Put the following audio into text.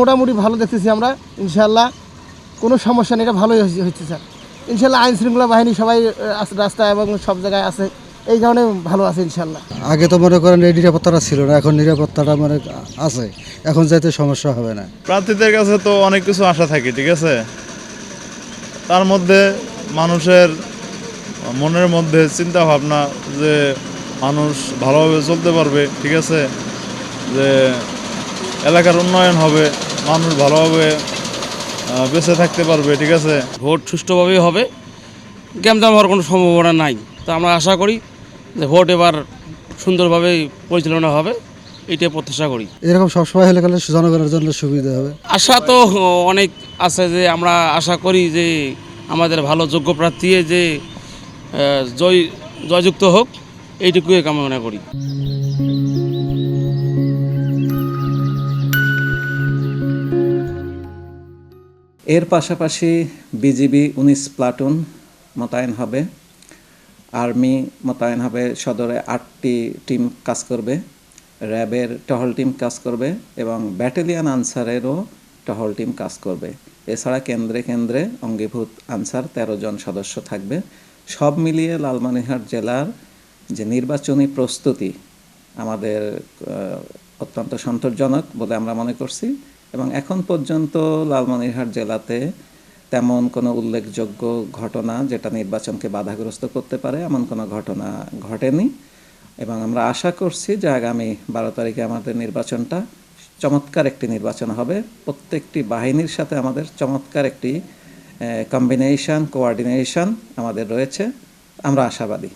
মোটামুটি ভালো দেখতেছি আমরা, ইনশাল্লাহ কোনো সমস্যা নেই, এটা ভালোই হচ্ছে স্যার। ইনশাল্লাহ আইন শৃঙ্খলা বাহিনী সবাই রাস্তায় এবং সব জায়গায় আছে, এই কারণে ভালো আছে ইনশাল্লাহ। আগে তো মনে করেন এই নিরাপত্তাটা ছিল না, এখন নিরাপত্তাটা মানে আছে, এখন যাইতে সমস্যা হবে না। প্রার্থীদের কাছে তো অনেক কিছু আশা থাকে, ঠিক আছে, তার মধ্যে মানুষের মনের মধ্যে চিন্তা ভাবনা যে মানুষ ভালোভাবে চলতে পারবে, ঠিক আছে, যে এলাকার উন্নয়ন হবে, মানুষ ভালোভাবে বেঁচে থাকতে পারবে, ঠিক আছে। ভোট সুষ্ঠুভাবেই হবে, গ্যামজাম হওয়ার কোনো সম্ভাবনা নাই। তো আমরা আশা করি যে ভোট এবার সুন্দরভাবেই পরিচালনা হবে, এইটাই প্রত্যাশা করি। এরকম সবসময় হলে গেলে জনগণের জন্য সুবিধা হবে। আশা তো অনেক আছে, যে আমরা আশা করি যে আমাদের ভালো যোগ্য প্রার্থী যে জয়যুক্ত হোক, এইটুকুই কামনা করি। এর পাশাপাশি বিজিবি 19 প্লাটুন মোতায়েন হবে, আর্মি মোতায়েন হবে, সদরে 8টি টিম কাজ করবে, র্যাবের টহল টিম কাজ করবে এবং ব্যাটালিয়ন আনসারেরও টহল টিম কাজ করবে। এছাড়া কেন্দ্রে কেন্দ্রে অঙ্গীভূত আনসার 13 জন সদস্য থাকবে। সব মিলিয়ে লালমনিরহাট জেলার যে নির্বাচনী প্রস্তুতি আমাদের অত্যন্ত সন্তোষজনক বলে আমরা মনে করছি এবং এখন পর্যন্ত লালমনিরহাট জেলাতে তেমন কোনো উল্লেখযোগ্য ঘটনা যেটা নির্বাচনকে বাধাগ্রস্ত করতে পারে এমন কোনো ঘটনা ঘটেনি এবং আমরা আশা করছি যে আগামী 12 তারিখে আমাদের নির্বাচনটা চমৎকার একটি নির্বাচন হবে। প্রত্যেকটি বাহিনীর সাথে আমাদের চমৎকার একটি কম্বিনেশন, কোঅর্ডিনেশন আমাদের রয়েছে, আমরা আশাবাদী।